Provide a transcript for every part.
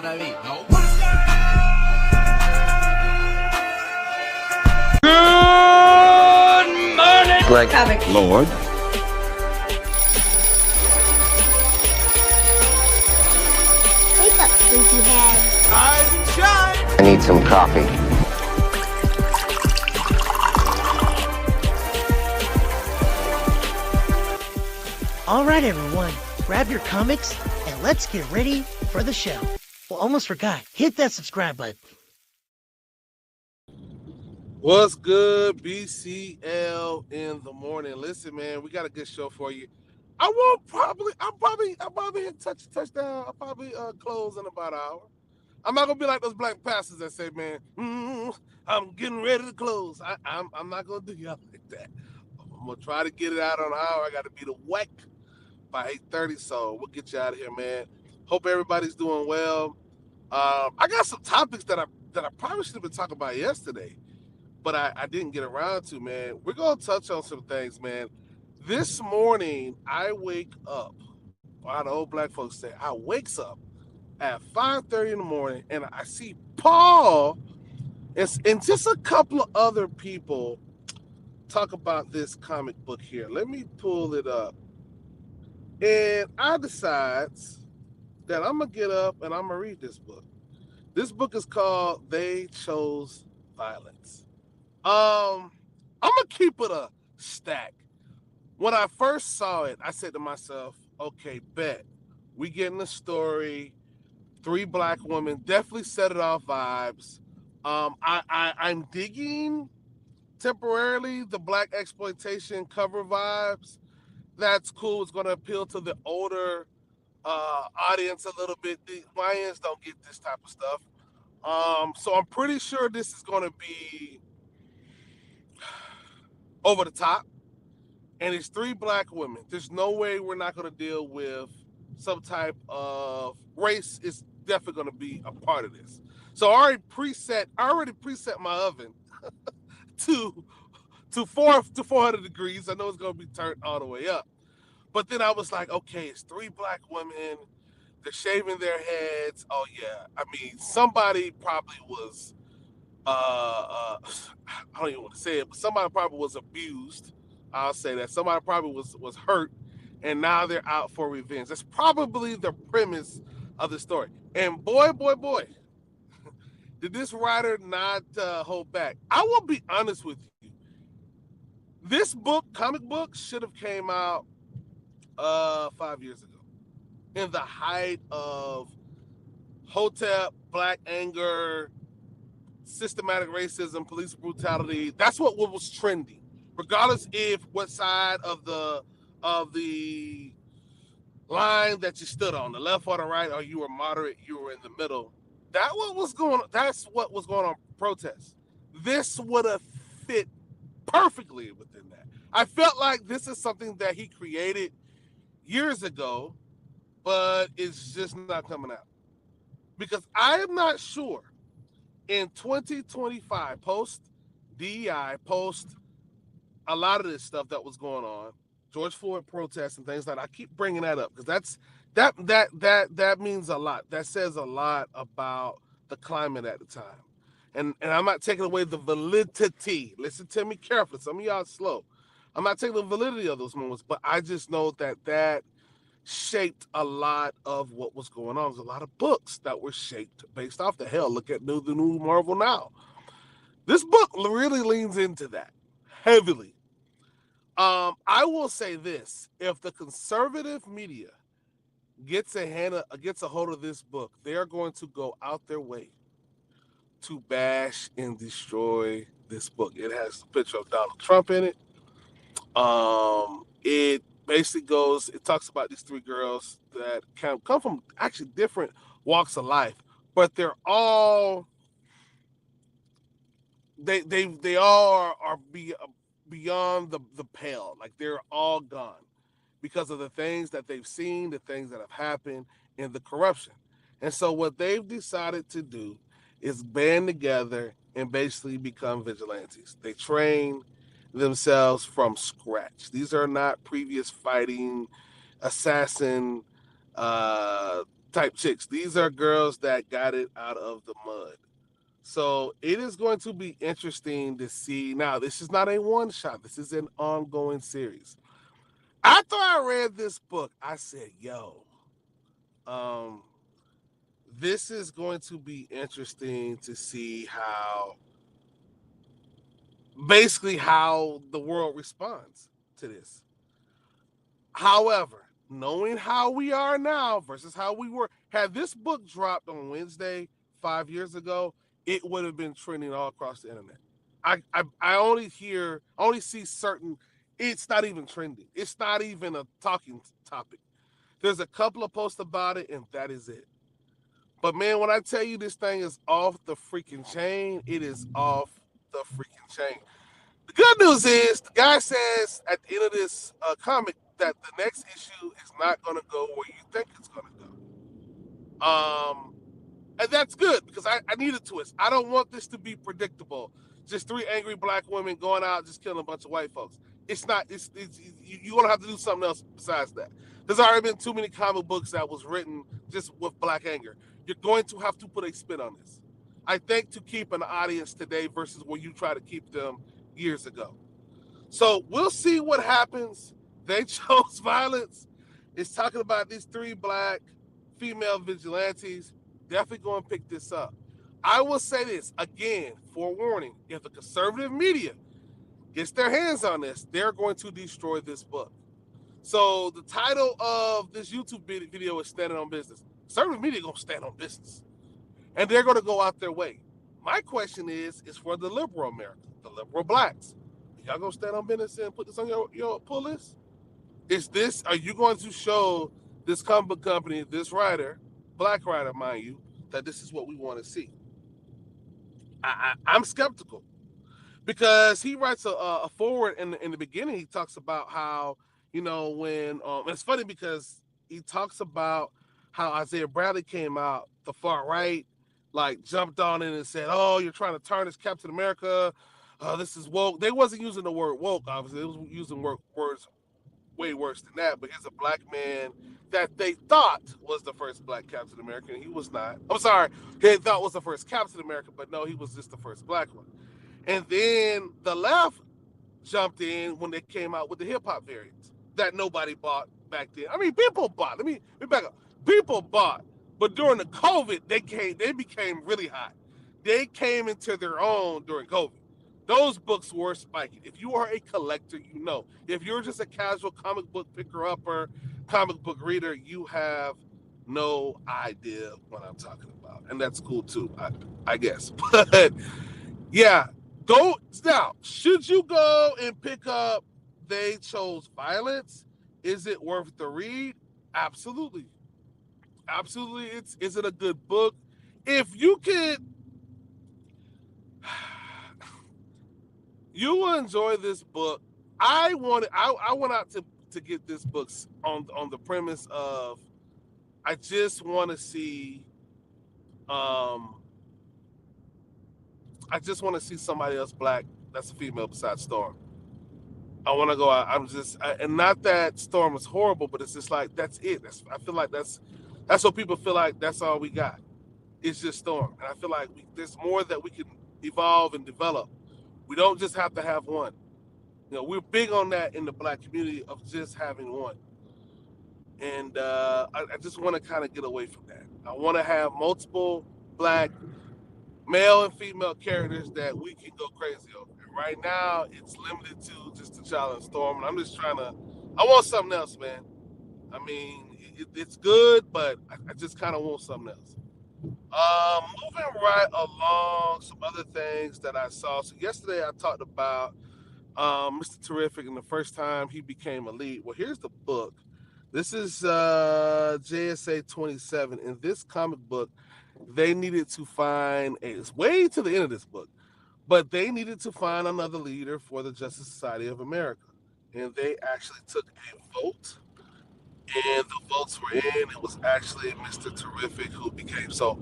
David. No. Good morning, Like Lord. Wake up, sleepyhead. Rise and shine. I need some coffee. All right, everyone, grab your comics and let's get ready for the show. Well, almost forgot. Hit that subscribe button. What's good, BCL in the morning? Listen, man, we got a good show for you. I'll probably hit touchdown. I'll probably close in about an hour. I'm not gonna be like those black pastors that say, man, I'm getting ready to close. I'm not gonna do y'all like that. I'm gonna try to get it out on an hour. I gotta be the WEC by 8:30, so we'll get you out of here, man. Hope everybody's doing well. I got some topics that I probably should have been talking about yesterday, but I didn't get around to, man. We're gonna touch on some things, man. This morning I wake up. How the old black folks say, I wakes up at 5:30 in the morning and I see Paul and just a couple of other people talk about this comic book here. Let me pull it up. And I decides that I'm gonna get up and I'm gonna read this book. This book is called They Chose Violence. I'm gonna keep it a stack. When I first saw it, I said to myself, okay, bet. We getting a story, 3 black women, definitely set it off vibes. I'm digging temporarily the black exploitation cover vibes. That's cool. It's gonna appeal to the older audience a little bit. The YNs don't get this type of stuff. So I'm pretty sure this is gonna be over the top. And it's 3 black women. There's no way we're not going to deal with some type of race. Is definitely going to be a part of this. So I already preset my oven to 400 degrees. I know it's going to be turned all the way up. But then I was like, okay, it's 3 black women. They're shaving their heads. Oh yeah. I mean, somebody probably was I don't even want to say it, but somebody probably was abused. I'll say that somebody probably was hurt, and now they're out for revenge. That's probably the premise of the story. And boy, did this writer not hold back. I will be honest with you. This book, comic book, should have came out 5 years ago, in the height of Hotep, black anger, systematic racism, police brutality. That's what was trending, regardless if what side of the line that you stood on, the left or the right, or you were moderate, you were in the middle. That's what was going on protests. This would have fit perfectly within that. I felt like this is something that he created years ago, but it's just not coming out. Because I am not sure in 2025, post DEI, post a lot of this stuff that was going on, George Floyd protests and things like that. I keep bringing that up because that means a lot. That says a lot about the climate at the time. And I'm not taking away the validity. Listen to me carefully. Some of y'all are slow. I'm not taking the validity of those moments, but I just know that shaped a lot of what was going on. There's a lot of books that were shaped based off the hell. Look at the new Marvel now. This book really leans into that heavily. I will say this: if the conservative media gets a hold of this book, they are going to go out their way to bash and destroy this book. It has a picture of Donald Trump in it. It basically it talks about these 3 girls that come from actually different walks of life, but they're all they all are beyond the pale. Like they're all gone because of the things that they've seen, the things that have happened, and the corruption. And so what they've decided to do is band together and basically become vigilantes. They train themselves from scratch. These are not previous fighting assassin type type chicks. These are girls that got it out of the mud. So it is going to be interesting to see. Now, this is not a one shot. This is an ongoing series. After I read this book, I said, "Yo, um, this is going to be interesting to see basically how the world responds to this." However, knowing how we are now versus how we were, had this book dropped on Wednesday 5 years ago, it would have been trending all across the internet. I only see certain. It's not even trending. It's not even a talking topic. There's a couple of posts about it, and that is it. But man, when I tell you this thing is off the freaking chain, it is off the freaking chain. The good news is the guy says at the end of this comic that the next issue is not going to go where you think it's going to go. And that's good because I need a twist. I don't want this to be predictable. Just three angry black women going out just killing a bunch of white folks. It's not. You're going to have to do something else besides that. There's already been too many comic books that was written just with black anger. You're going to have to put a spin on this. I think to keep an audience today versus where you try to keep them years ago. So we'll see what happens. They chose violence. It's talking about these three black female vigilantes. Definitely going to pick this up. I will say this again, forewarning: if the conservative media gets their hands on this, they're going to destroy this book. So the title of this YouTube video is "Standing on Business." Conservative media going to stand on business, and they're going to go out their way. My question is for the liberal America, the liberal blacks. Y'all going to stand on business and put this on your pull list? Are you going to show this comic book company, this writer, black writer, mind you, that this is what we want to see? I'm skeptical because he writes a forward in the beginning. He talks about how, when it's funny because he talks about how Isaiah Bradley came out, the far right, like jumped on it and said, "Oh, you're trying to tarnish Captain America. This is woke." They wasn't using the word woke, obviously. It was using words way worse than that. But here's a black man that they thought was the first black Captain America, and he was not. I'm sorry, they thought was the first Captain America, but no, he was just the first black one. And then the left jumped in when they came out with the hip hop variants that nobody bought back then. I mean, people bought. Let me back up. People bought, but during the COVID, they became really hot. They came into their own during COVID. Those books were spiking. If you are a collector, you know. If you're just a casual comic book picker-upper, comic book reader, you have no idea what I'm talking about. And that's cool too, I guess. But yeah, go now. Should you go and pick up They Chose Violence? Is it worth the read? Absolutely. Absolutely. Is it a good book? If you could, you will enjoy this book. I went out to get this book on the premise of I just want to see somebody else black that's a female besides Storm. I want to go out. And not that Storm is horrible, but it's just like that's it. I feel like that's what people feel like. That's all we got. It's just Storm, and I feel like there's more that we can evolve and develop. We don't just have to have one. We're big on that in the black community of just having one. And I just want to kind of get away from that. I want to have multiple black male and female characters that we can go crazy over. And right now, it's limited to just T'Challa and Storm. And I'm just I want something else, man. I mean, it's good, but I just kind of want something else. Moving right along, some other things that I saw. So yesterday I talked about Mr. Terrific and the first time he became elite. Well, here's the book. This is JSA 27. In this comic book, they needed to find it's way to the end of this book, but they needed to find another leader for the Justice Society of America. And they actually took a vote. And the votes were in. It was actually Mr. Terrific who became. So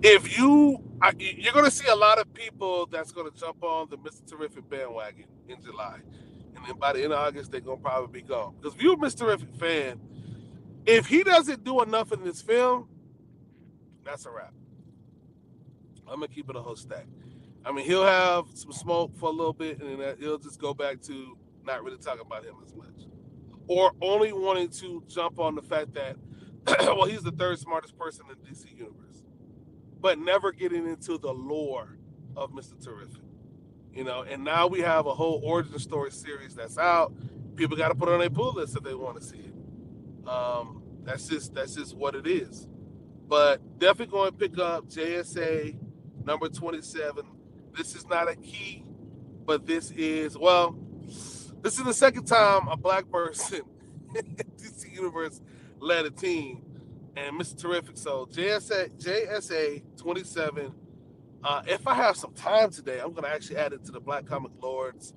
if you're going to see a lot of people that's going to jump on the Mr. Terrific bandwagon in July. And then by the end of August, they're going to probably be gone. Because if you're a Mr. Terrific fan, if he doesn't do enough in this film, That's a wrap. I'm gonna keep it a whole stack. I mean, he'll have some smoke for a little bit, and then he'll just go back to not really talking about him as much, or only wanting to jump on the fact that, well, he's the third smartest person in the DC universe, but never getting into the lore of Mr. Terrific. And now we have a whole origin story series that's out. People got to put it on their pull list if they want to see it. That's just what it is. But definitely going to pick up JSA number 27. This is not a key, but this is the second time a black person in DC Universe led a team, and Mr. Terrific. So JSA 27. If I have some time today, I'm going to actually add it to the Black Comic Lords.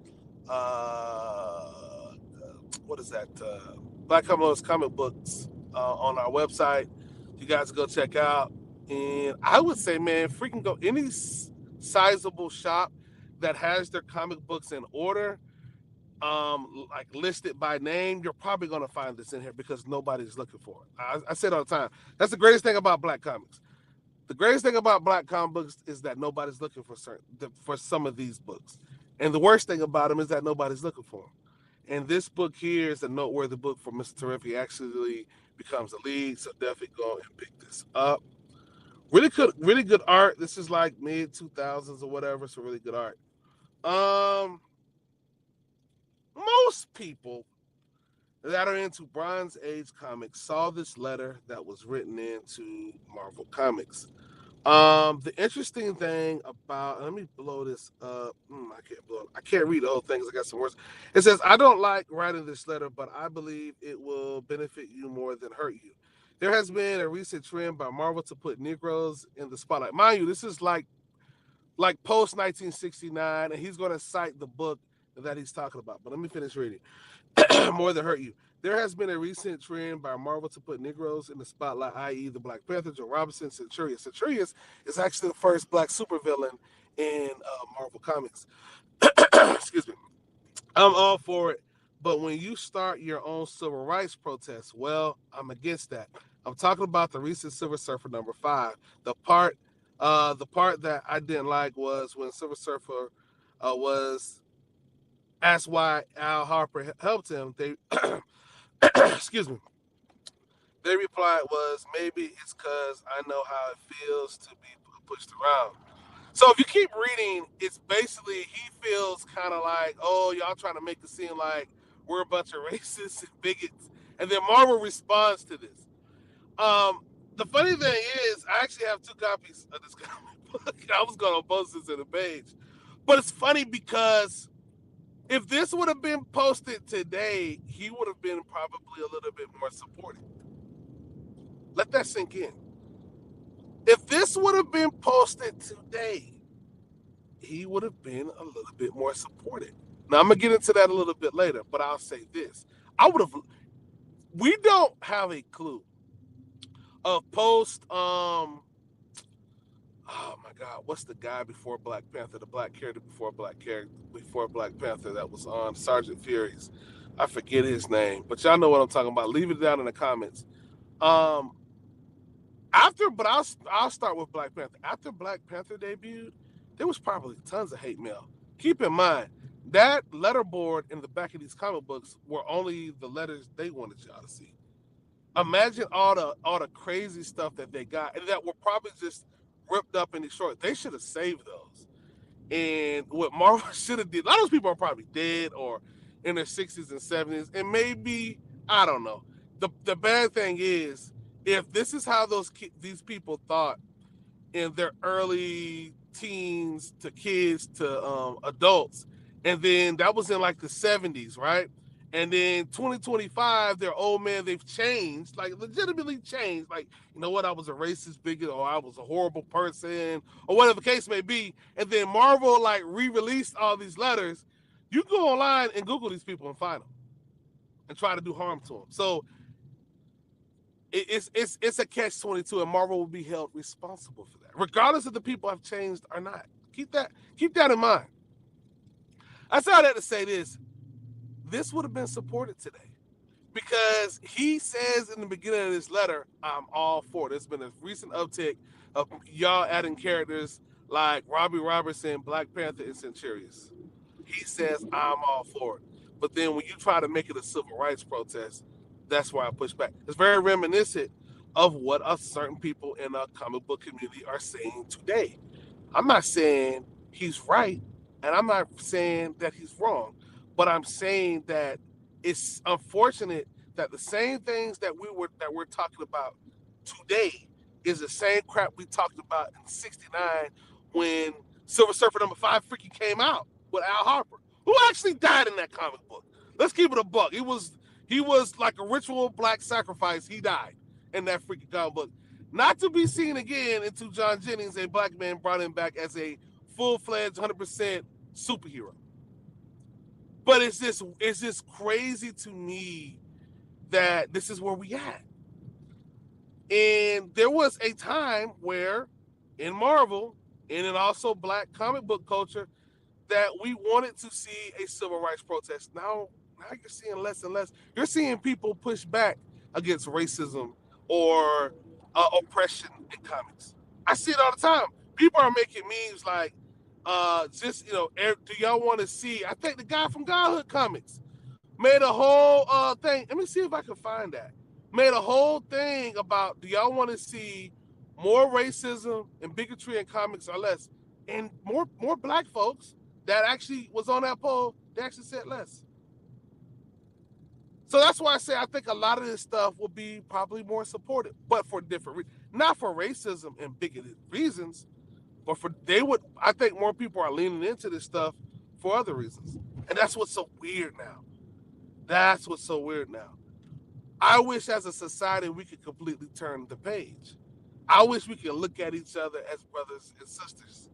What is that? Black Comic Lords comic books on our website. You guys go check out. And I would say, man, freaking go any sizable shop that has their comic books in order, like listed by name, you're probably going to find this in here because nobody's looking for it. I say it all the time. That's the greatest thing about black comics. The greatest thing about black comic books is that nobody's looking for some of these books. And the worst thing about them is that nobody's looking for them. And this book here is a noteworthy book for Mr. Terrific. He actually becomes a lead, so definitely go and pick this up. Really good art. This is like mid 2000s or whatever, so really good art. Most people that are into Bronze Age comics saw this letter that was written into Marvel Comics. The interesting thing about, let me blow this up. I can't read the whole thing because I got some words. It says, I don't like writing this letter, but I believe it will benefit you more than hurt you. There has been a recent trend by Marvel to put Negroes in the spotlight. Mind you, this is like post 1969, and he's going to cite the book that he's talking about. But let me finish reading. More than hurt you. There has been a recent trend by Marvel to put Negroes in the spotlight, i.e. the Black Panther, Joe Robinson, Centurion. Centurion is actually the first black supervillain in Marvel Comics. Excuse me. I'm all for it, but when you start your own civil rights protests, well, I'm against that. I'm talking about the recent Silver Surfer number 5. The part that I didn't like was when Silver Surfer was asked why Al Harper helped him. They excuse me. Their reply was, maybe it's because I know how it feels to be pushed around. So if you keep reading, it's basically he feels kind of like, oh, y'all trying to make it seem like we're a bunch of racists and bigots. And then Marvel responds to this. The funny thing is, I actually have 2 copies of this comic book. I was going to post this in the page. But it's funny because if this would have been posted today, he would have been probably a little bit more supported. Let that sink in. If this would have been posted today, he would have been a little bit more supported. Now, I'm going to get into that a little bit later, but I'll say this. We don't have a clue of post, oh my God, what's the guy before Black Panther, the black character before Black Panther that was on Sergeant Fury's? I forget his name, but y'all know what I'm talking about. Leave it down in the comments. I'll start with Black Panther. After Black Panther debuted, there was probably tons of hate mail. Keep in mind, that letterboard in the back of these comic books were only the letters they wanted y'all to see. Imagine all the crazy stuff that they got, and that were probably just ripped up in the short. They should have saved those. And what Marvel should have did, a lot of those people are probably dead or in their 60s and 70s, and maybe, I don't know. The bad thing is, if this is how these people thought in their early teens to kids to adults, and then that was in like the 70s, right? And then 2025, they're old man, they've changed, like legitimately changed. Like, you know what, I was a racist bigot, or I was a horrible person, or whatever the case may be. And then Marvel like re-released all these letters. You go online and Google these people and find them and try to do harm to them. So it's a catch-22, and Marvel will be held responsible for that, regardless if the people have changed or not. Keep that in mind. I said that to say this. This would have been supported today. because he says in the beginning of this letter, I'm all for it. There's been a recent uptick of y'all adding characters like Robbie Robertson, Black Panther, and Centurious. He says, I'm all for it. But then when you try to make it a civil rights protest, that's where I push back. It's very reminiscent of what a certain people in the comic book community are saying today. I'm not saying he's right, and I'm not saying that he's wrong, but I'm saying that it's unfortunate that the same things that we're talking about today is the same crap we talked about in '69 when Silver Surfer #5 freaking came out with Al Harper, who actually died in that comic book. Let's keep it a buck. He was like a ritual black sacrifice. He died in that freaking comic book, not to be seen again until John Jennings, a black man, brought him back as a full-fledged 100% superhero. But it's just crazy to me that this is where we at. And there was a time where in Marvel and in also black comic book culture that we wanted to see a civil rights protest. Now you're seeing less and less. You're seeing people push back against racism or oppression in comics. I see it all the time. People are making memes like, just do y'all want to see? I think the guy from Godhood Comics made a whole thing. Let me see if I can find that. Made a whole thing about, do y'all want to see more racism and bigotry in comics or less? And more black folks that actually was on that poll, they actually said less. So that's why I say I think a lot of this stuff will be probably more supported, but for different reasons. Not for racism and bigoted reasons, but I think more people are leaning into this stuff for other reasons. And that's what's so weird now. That's what's so weird now. I wish as a society we could completely turn the page. I wish we could look at each other as brothers and sisters.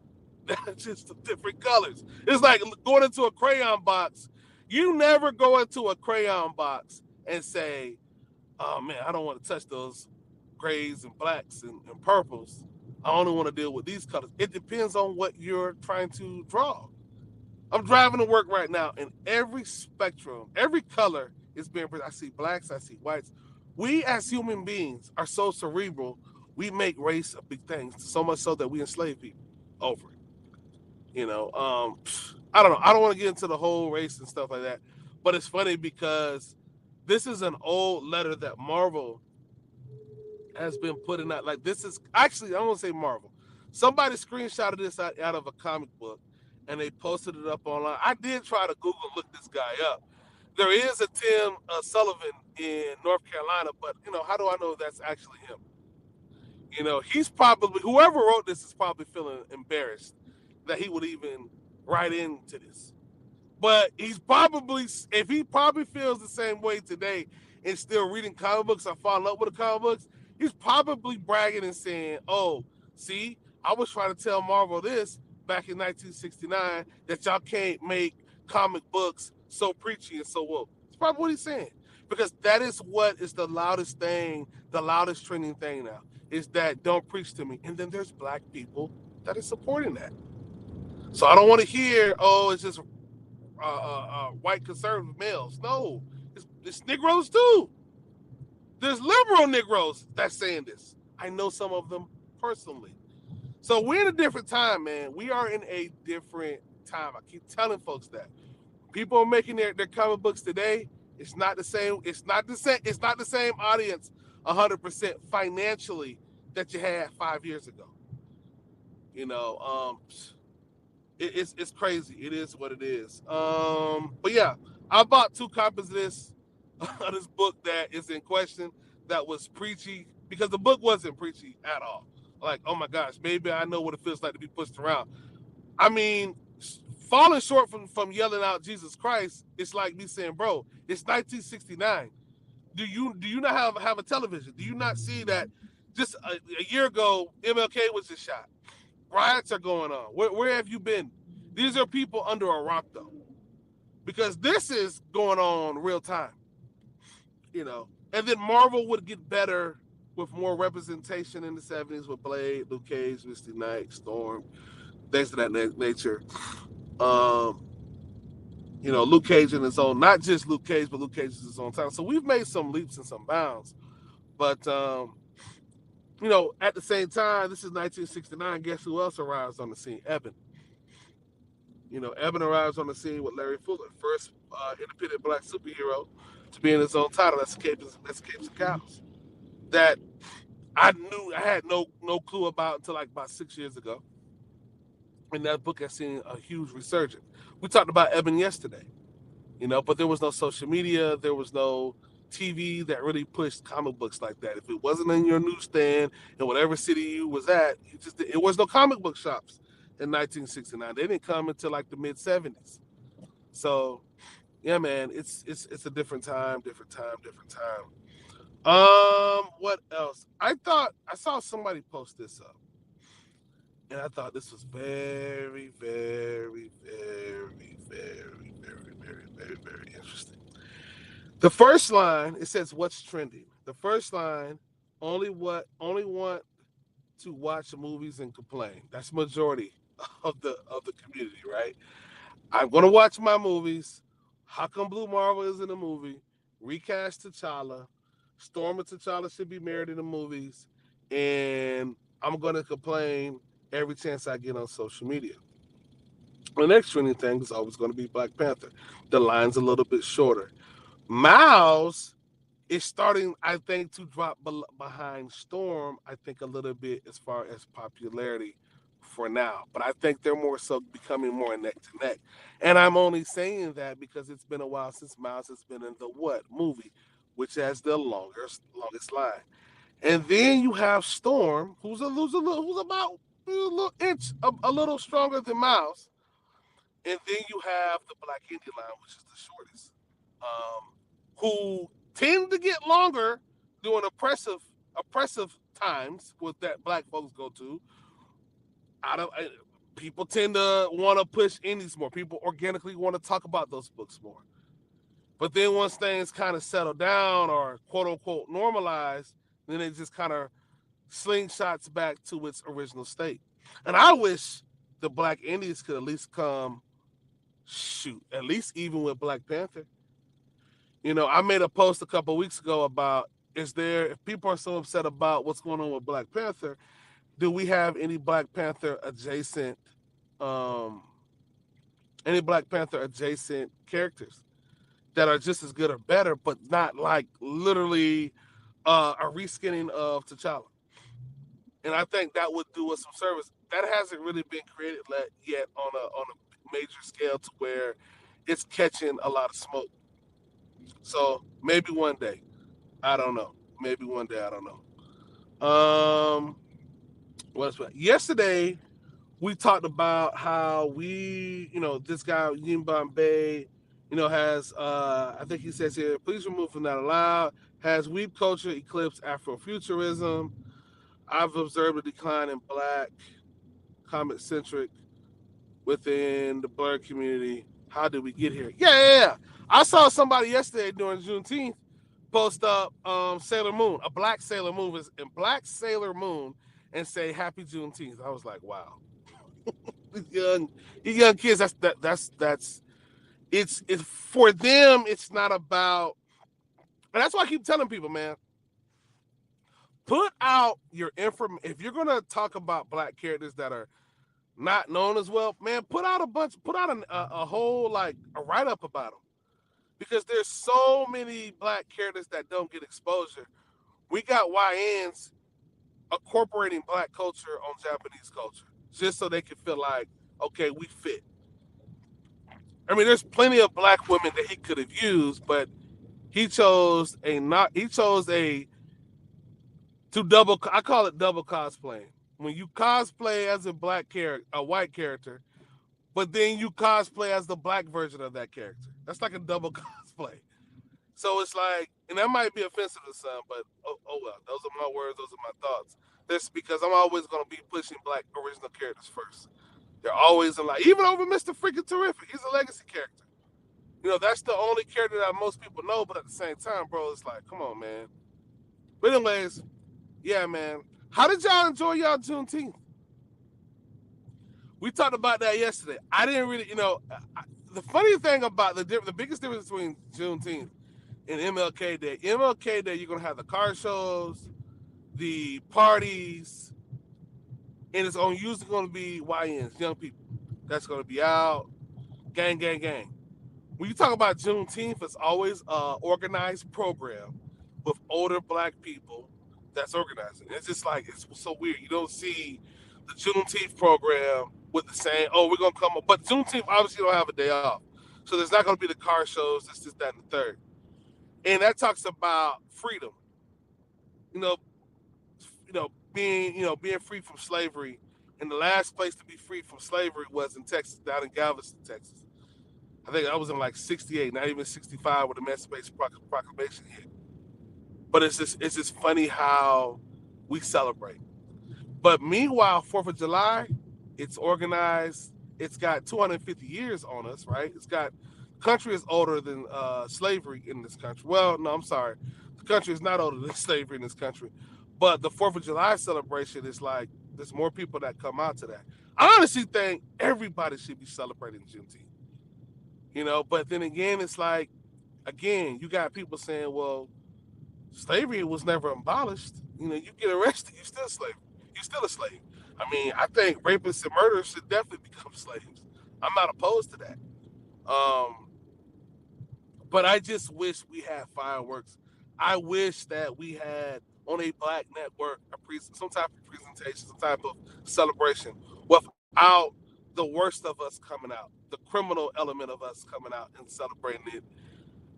That's just different colors. It's like going into a crayon box. You never go into a crayon box and say, oh man, I don't want to touch those grays and blacks and purples. I only want to deal with these colors. It depends on what you're trying to draw. I'm driving to work right now, and every spectrum, every color is being presented. I see blacks, I see whites. We as human beings are so cerebral, we make race a big thing, so much so that we enslave people over it. I don't know. I don't want to get into the whole race and stuff like that, but it's funny because this is an old letter that Marvel has been putting out. Like, this is actually, I don't want to say Marvel. Somebody screenshotted this out of a comic book and they posted it up online. I did try to Google look this guy up. There is a Tim Sullivan in North Carolina, but how do I know that's actually him? He's probably, whoever wrote this is probably feeling embarrassed that he would even write into this. But if he probably feels the same way today and still reading comic books or falling up with the comic books, he's probably bragging and saying, oh, see, I was trying to tell Marvel this back in 1969, that y'all can't make comic books so preachy and so woke. It's probably what he's saying. Because that is what is the loudest thing, the loudest trending thing now, is that don't preach to me. And then there's black people that are supporting that. So I don't want to hear, oh, it's just white conservative males. No, it's Negroes too. There's liberal Negroes that's saying this. I know some of them personally. So we're in a different time, man. We are in a different time. I keep telling folks that. People are making their comic books today. It's not the same. It's not the same audience 100% financially that you had 5 years ago. It's crazy. It is what it is. But yeah, I bought 2 copies of this book that is in question that was preachy, because the book wasn't preachy at all. Like, oh my gosh, maybe I know what it feels like to be pushed around. I mean, falling short from yelling out Jesus Christ, it's like me saying, bro, it's 1969. Do you not have a television? Do you not see that just a year ago, MLK was just shot? Riots are going on. Where have you been? These are people under a rock, though, because this is going on real time, And then Marvel would get better with more representation in the 70s with Blade, Luke Cage, Misty Knight, Storm, things of that nature. Luke Cage in his own, not just Luke Cage, but Luke Cage is his own time. So we've made some leaps and some bounds. But at the same time, this is 1969. Guess who else arrives on the scene? Eben. Eben arrives on the scene with Larry Fuller, first independent black superhero to be in his own title. That's Capes and Cows. That I had no clue about until like about 6 years ago. And that book has seen a huge resurgence. We talked about Eben yesterday, but there was no social media, there was no TV that really pushed comic books like that. If it wasn't in your newsstand in whatever city you was at, it was no comic book shops in 1969. They didn't come until like the mid 70s. So, yeah, man, it's a different time. What else? I saw somebody post this up. And I thought this was very, very, very, very, very, very, very, very interesting. The first line, it says, "What's trending?" The first line, only want to watch movies and complain. That's majority of the community, right? I'm gonna watch my movies. How come Blue Marvel is in the movie? Recast T'Challa. Storm and T'Challa should be married in the movies, and I'm gonna complain every chance I get on social media. The next trending thing is always going to be Black Panther. The line's a little bit shorter. Miles is starting, I think, to drop behind Storm, I think, a little bit as far as popularity for now. But I think they're more so becoming more neck to neck. And I'm only saying that because it's been a while since Miles has been in the what movie, which has the longest line. And then you have Storm, who's about a little stronger than Miles, and then you have the Black Indie line, which is the shortest, who tend to get longer during oppressive times with that Black folks go to. People tend to want to push indies more. People organically want to talk about those books more. But then once things kind of settle down or quote unquote normalize, then it just kind of slingshots back to its original state. And I wish the Black Indies could at least come, at least even with Black Panther. I made a post a couple of weeks ago about, if people are so upset about what's going on with Black Panther, do we have any Black Panther adjacent characters that are just as good or better, but not like literally a reskinning of T'Challa? And I think that would do us some service. That hasn't really been created yet on a major scale to where it's catching a lot of smoke. So maybe one day, I don't know. What else? Yesterday, we talked about how this guy Yin Bombay, has I think he says here, please remove from that allowed. Has weeb culture eclipsed Afrofuturism? I've observed a decline in Black comic-centric within the Blerd community. How did we get here? Yeah. I saw somebody yesterday during Juneteenth post up Sailor Moon, a Black Sailor Moon, and say Happy Juneteenth. I was like, wow. young kids, that's it's for them. It's not about, and that's why I keep telling people, man. Put out your information. If you're gonna talk about Black characters that are not known as well, man, put out a whole like a write up about them, because there's so many Black characters that don't get exposure. We got YNs incorporating Black culture on Japanese culture just so they can feel like, okay, we fit. I mean, there's plenty of Black women that he could have used, but he chose I call it double cosplaying. When you cosplay as a white character, but then you cosplay as the Black version of that character. That's like a double cosplay. So it's like, and that might be offensive to some, but oh well. Those are my words. Those are my thoughts. That's because I'm always going to be pushing Black original characters first. They're always alive. Even over Mr. Freaking Terrific. He's a legacy character. That's the only character that most people know, but at the same time, bro, it's like, come on, man. But anyways, yeah, man. How did y'all enjoy y'all Juneteenth? We talked about that yesterday. I didn't really, the funny thing about the biggest difference between Juneteenth and MLK Day, you're gonna have the car shows, the parties, and it's usually gonna be YNs, young people. That's gonna be out, gang, gang, gang. When you talk about Juneteenth, it's always a organized program with older black people that's organizing. It's just like it's so weird. You don't see the Juneteenth program with the same. Oh, we're gonna come up, but Juneteenth obviously don't have a day off, so there's not gonna be the car shows. This, that, and the third. And that talks about freedom. You know, being free from slavery. And the last place to be free from slavery was in Texas, down in Galveston, Texas. I think I was in like '68, not even '65, when the Emancipation Proclamation hit. But it's just funny how we celebrate. But meanwhile, Fourth of July, it's organized. It's got 250 years on us, right? It's got country is older than slavery in this country. Well, no, I'm sorry, the country is not older than slavery in this country. But the Fourth of July celebration is like there's more people that come out to that. I honestly think everybody should be celebrating Juneteenth. But then again, it's like again, you got people saying, well, slavery was never abolished. You get arrested, you still a slave. You still a slave. I mean, I think rapists and murderers should definitely become slaves. I'm not opposed to that. Um, but I just wish we had fireworks. I wish that we had on a black network some type of presentation, some type of celebration without the worst of us coming out, the criminal element of us coming out and celebrating it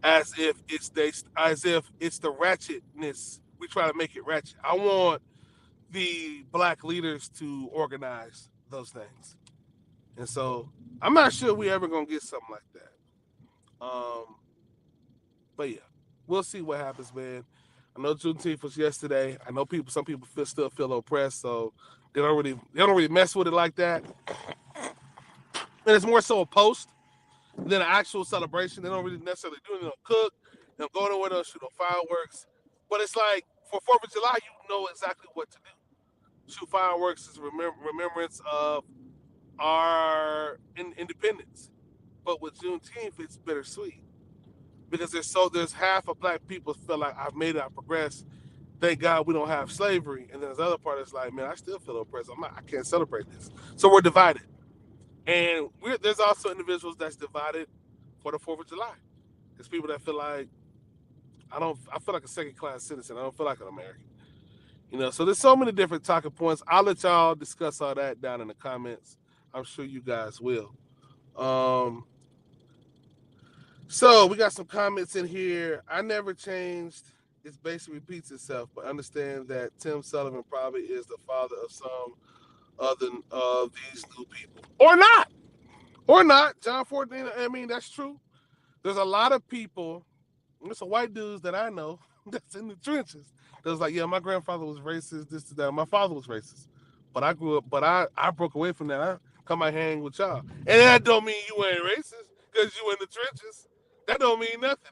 as if it's the ratchetness. We try to make it ratchet. I want the black leaders to organize those things. And so I'm not sure we ever gonna get something like that. But yeah, we'll see what happens, man. I know Juneteenth was yesterday. I know some people still feel oppressed, so they don't really mess with it like that. And it's more so a post than an actual celebration. They don't really necessarily do it. They don't cook. They don't go nowhere. They don't shoot no fireworks. But it's like for 4th of July, you know exactly what to do. Shoot fireworks is remembrance of our independence. But with Juneteenth, it's bittersweet because there's half of black people feel like I've made it, I've progressed. Thank God we don't have slavery. And then there's the other part that's like, man, I still feel oppressed. I can't celebrate this. So we're divided. And there's also individuals that's divided for the 4th of July. There's people that feel like I feel like a second class citizen. I don't feel like an American. So there's so many different talking points. I'll let y'all discuss all that down in the comments. I'm sure you guys will. So we got some comments in here. I never changed. It basically repeats itself, but understand that Tim Sullivan probably is the father of some other of these new people. Or not. John 14, I mean, that's true. There's a lot of people, there's some white dudes that I know that's in the trenches. That's like, yeah, my grandfather was racist, this to that. My father was racist. But I broke away from that. I come and hang with y'all. And that don't mean you ain't racist because you in the trenches. That don't mean nothing.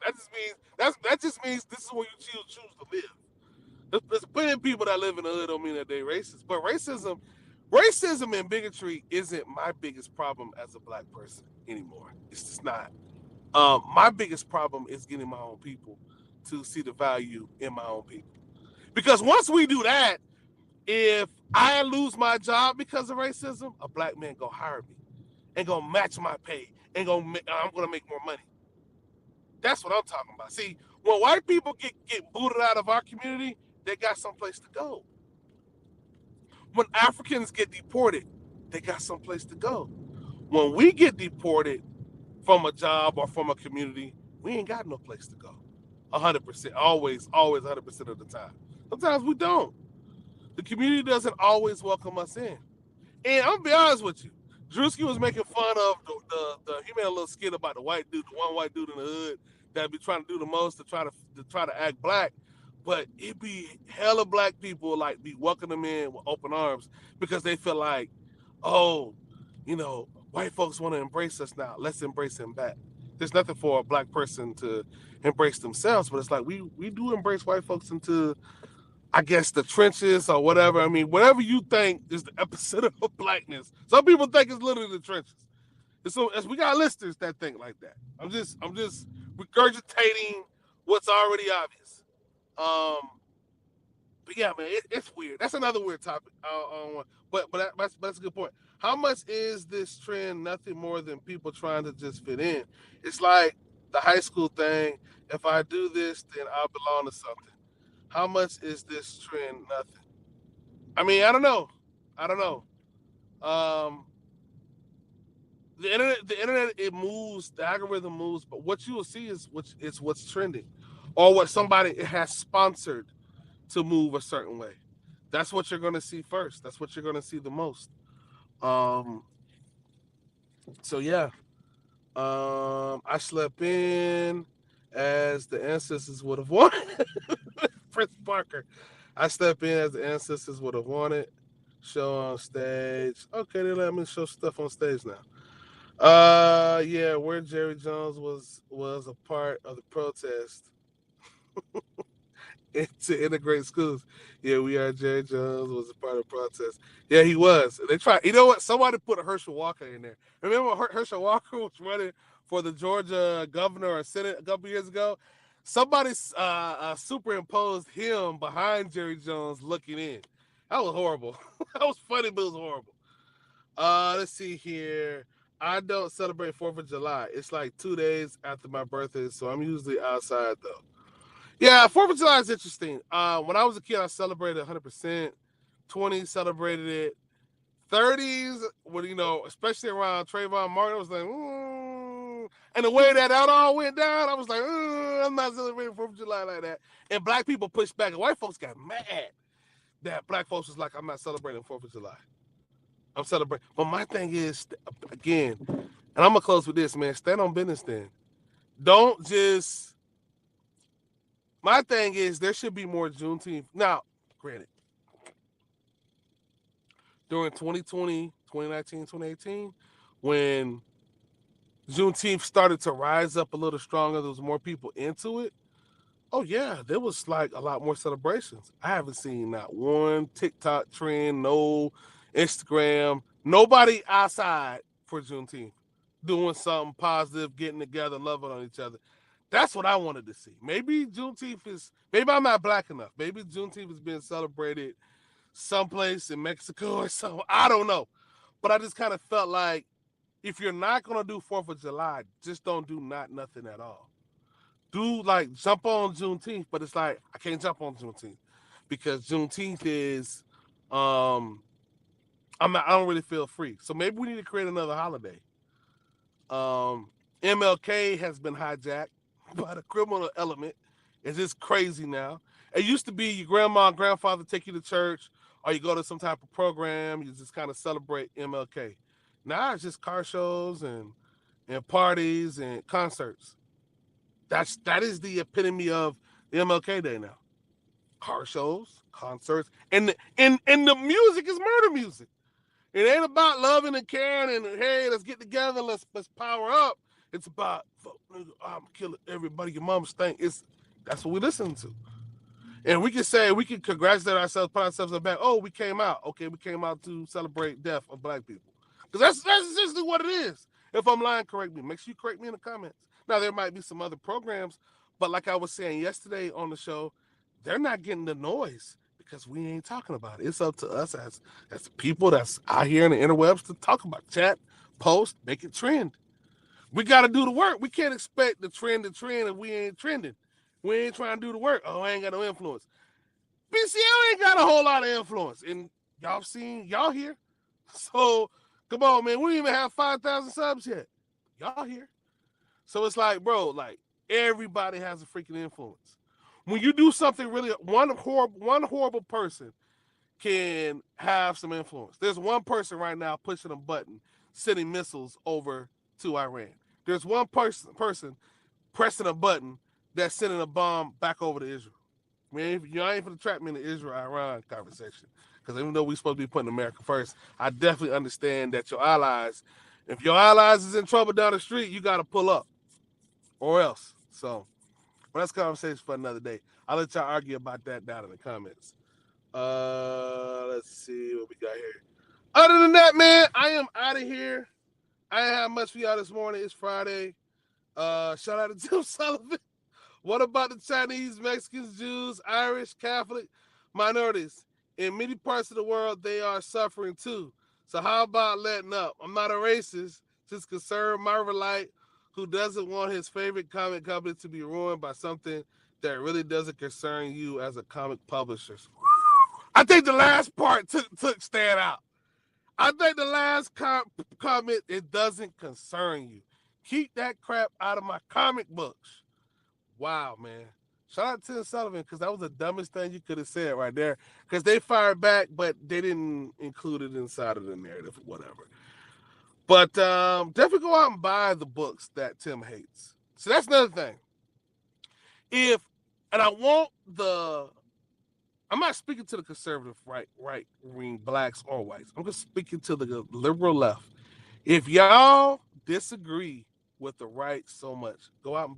That just means this is where you choose to live. There's plenty of people that live in the hood don't mean that they're racist. But racism and bigotry isn't my biggest problem as a black person anymore. It's just not. My biggest problem is getting my own people to see the value in my own people. Because once we do that, if I lose my job because of racism, a black man gonna hire me and gonna match my pay and I'm gonna make more money. That's what I'm talking about. See, when white people get booted out of our community, they got someplace to go. When Africans get deported, they got someplace to go. When we get deported from a job or from a community, we ain't got no place to go. 100%, always 100% of the time. Sometimes we don't. The community doesn't always welcome us in. And I'm gonna be honest with you, Drewski was making fun of he made a little skit about the one white dude in the hood that be trying to do the most to try to act black. But it be hella black people like be welcoming them in with open arms because they feel like, oh, white folks want to embrace us now. Let's embrace them back. There's nothing for a black person to embrace themselves, but it's like we do embrace white folks into, I guess, the trenches or whatever. I mean, whatever you think is the epicenter of blackness. Some people think it's literally the trenches. As we got listeners that think like that. I'm just regurgitating what's already obvious. Um, but yeah, man, it's weird. That's another weird topic. That's a good point. How much is this trend nothing more than people trying to just fit in? It's like the high school thing. If I do this, then I'll belong to something. How much is this trend nothing? I mean, I don't know. I don't know. Um, the internet, it moves. The algorithm moves, but what you will see is what's trending, or what somebody has sponsored to move a certain way. That's what you're going to see first. That's what you're going to see the most. Um, so yeah, I slept in as the ancestors would have wanted. Prince Parker. I slept in as the ancestors would have wanted. Show on stage. Okay, they let me show stuff on stage now. Yeah, where Jerry Jones was a part of the protest to integrate schools. Yeah, we are. Jerry Jones was a part of the protest. Yeah, he was. They tried. You know what? Somebody put a Herschel Walker in there. Remember Herschel Walker was running for the Georgia governor or senate a couple years ago? Somebody superimposed him behind Jerry Jones looking in. That was horrible. That was funny, but it was horrible. Let's see here. I don't celebrate 4th of July. It's like 2 days after my birthday, so I'm usually outside though. Yeah, 4th of July is interesting. When I was a kid, I celebrated 100%. 20s celebrated it. 30s, when especially around Trayvon Martin, I was like, and the way that all went down, I was like, I'm not celebrating 4th of July like that. And black people pushed back, and white folks got mad that black folks was like, I'm not celebrating 4th of July. I'm celebrating. But my thing is, again, and I'm going to close with this, man. Stand on business then. Don't just. My thing is, there should be more Juneteenth. Now, granted, during 2020, 2019, 2018, when Juneteenth started to rise up a little stronger, there was more people into it. Oh, yeah, there was like a lot more celebrations. I haven't seen not one TikTok trend, no Instagram, nobody outside for Juneteenth doing something positive, getting together, loving on each other. That's what I wanted to see. Maybe maybe I'm not black enough. Maybe Juneteenth is being celebrated someplace in Mexico or something. I don't know. But I just kind of felt like if you're not going to do 4th of July, just don't do nothing at all. Do like jump on Juneteenth, but it's like I can't jump on Juneteenth because Juneteenth is I don't really feel free. So maybe we need to create another holiday. MLK has been hijacked by the criminal element. It's just crazy now. It used to be your grandma and grandfather take you to church or you go to some type of program, you just kind of celebrate MLK. Now it's just car shows and parties and concerts. That is the epitome of the MLK Day now. Car shows, concerts, and the music is murder music. It ain't about loving and caring and hey, let's get together, let's power up. It's about I'm killing everybody. Your mom stink. That's what we listen to, and we can congratulate ourselves, pat ourselves on the back. Oh, we came out. Okay, we came out to celebrate death of black people, because that's essentially what it is. If I'm lying, correct me. Make sure you correct me in the comments. Now there might be some other programs, but like I was saying yesterday on the show, they're not getting the noise because we ain't talking about it. It's up to us as people that's out here in the interwebs to talk about, chat, post, make it trend. We got to do the work. We can't expect the trend to trend if we ain't trending. We ain't trying to do the work. Oh, I ain't got no influence. BCL ain't got a whole lot of influence. And y'all here. So, come on, man. We don't even have 5,000 subs yet. Y'all here. So it's like, bro, like everybody has a freaking influence. When you do something really, one horrible person can have some influence. There's one person right now pushing a button, sending missiles over to Iran. There's one person pressing a button that's sending a bomb back over to Israel. I mean, you ain't going to trap me in the Israel-Iran conversation. Because even though we're supposed to be putting America first, I definitely understand that your allies, if your allies is in trouble down the street, you got to pull up. Or else. So, well, that's conversation for another day. I'll let y'all argue about that down in the comments. Let's see what we got here. Other than that, man, I am out of here. I ain't have much for y'all this morning. It's Friday. Shout out to Tim Sullivan. What about the Chinese, Mexicans, Jews, Irish, Catholic, minorities? In many parts of the world, they are suffering too. So how about letting up? I'm not a racist, just concerned Marvelite who doesn't want his favorite comic company to be ruined by something that really doesn't concern you as a comic publisher. I think the last part took stand out. I think the last comment, it doesn't concern you. Keep that crap out of my comic books. Wow, man. Shout out to Tim Sullivan, because that was the dumbest thing you could have said right there. Because they fired back, but they didn't include it inside of the narrative or whatever. But definitely go out and buy the books that Tim hates. So that's another thing. I'm not speaking to the conservative right wing blacks or whites. I'm just speaking to the liberal left. If y'all disagree with the right so much, go out and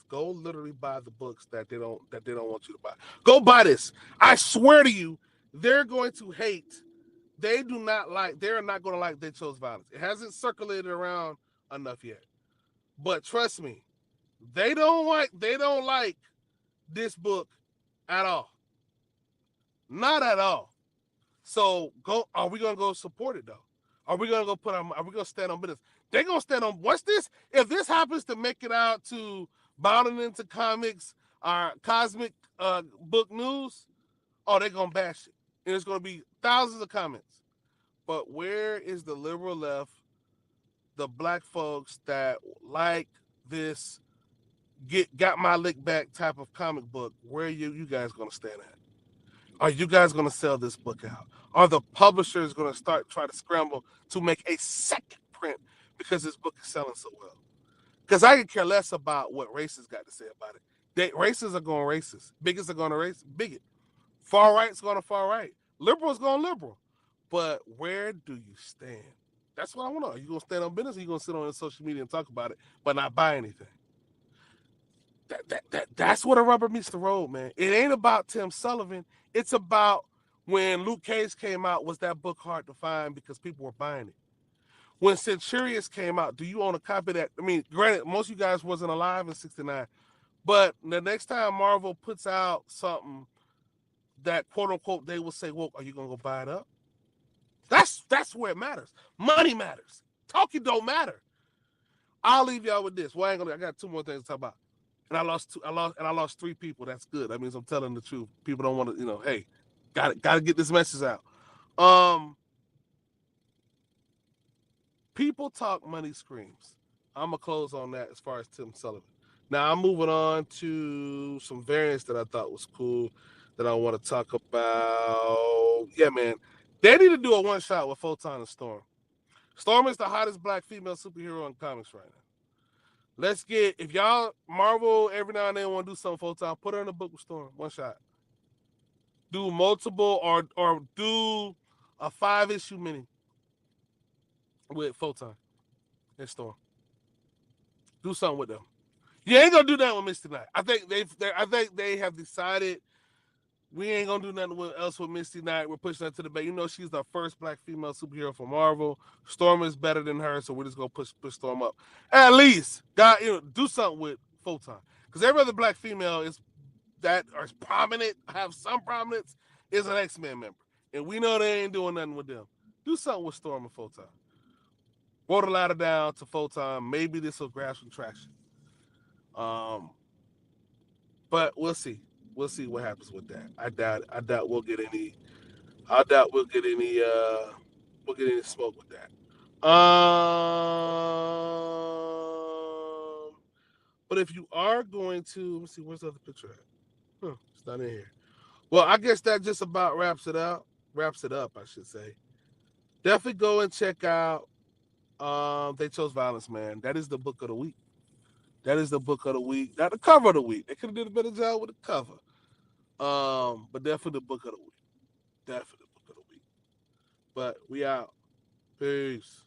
go literally buy the books that they don't want you to buy. Go buy this. I swear to you, they're going to hate. They're not going to like They Chose Violence. It hasn't circulated around enough yet. But trust me, they don't like this book at all. Not at all. So are we gonna go support it though? Are we gonna stand on business? They're gonna stand on what's this? If this happens to make it out to Bounding Into Comics or Cosmic Book News, they're gonna bash it. And there's gonna be thousands of comments. But where is the liberal left, the black folks that like this got my lick back type of comic book? Where are you guys gonna stand at? Are you guys going to sell this book out? Are the publishers going to try to scramble to make a second print because this book is selling so well? Because I could care less about what racists got to say about it. Racists are going racist. Bigots are going to bigot. Far right's going to far right. Liberals going liberal. But where do you stand? That's what I want to know. Are you going to stand on business, or are you going to sit on social media and talk about it but not buy anything? That's where the rubber meets the road, man. It ain't about Tim Sullivan. It's about when Luke Cage came out, was that book hard to find because people were buying it? When Centurious came out, do you own a copy of that? I mean, granted, most of you guys wasn't alive in '69, but the next time Marvel puts out something that quote unquote they will say, well, are you gonna go buy it up? That's where it matters. Money matters. Talking don't matter. I'll leave y'all with this. Well, I got two more things to talk about. And I lost 3 people. That's good. That means I'm telling the truth. People don't want to, hey, gotta get this message out. People talk, money screams. I'm gonna close on that as far as Tim Sullivan. Now I'm moving on to some variants that I thought was cool that I want to talk about. Yeah, man. They need to do a one-shot with Photon and Storm. Storm is the hottest black female superhero in comics right now. Let's get, if y'all Marvel every now and then want to do something full time, put her in a book with Storm, one shot. Do multiple or do a 5-issue mini with Photon and Storm. Do something with them. You ain't gonna do that with Misty Knight. I think they have decided we ain't gonna do nothing else with Misty Knight. We're pushing her to the bay. She's the first black female superhero for Marvel. Storm is better than her, so we're just gonna push Storm up. At least, do something with Photon, because every other black female that are prominent, have some prominence, is an X-Men member, and we know they ain't doing nothing with them. Do something with Storm and Photon. Roll the ladder down to Photon. Maybe this will grab some traction. But we'll see. We'll see what happens with that. I doubt we'll get any. We'll get any smoke with that. But if you are going to, let me see, where's the other picture at? It's not in here. Well, I guess that just about wraps it up, I should say. Definitely go and check out They Chose Violence, man. That is the book of the week. Not the cover of the week. They could have did a better job with the cover. But definitely the book of the week. But we out. Peace.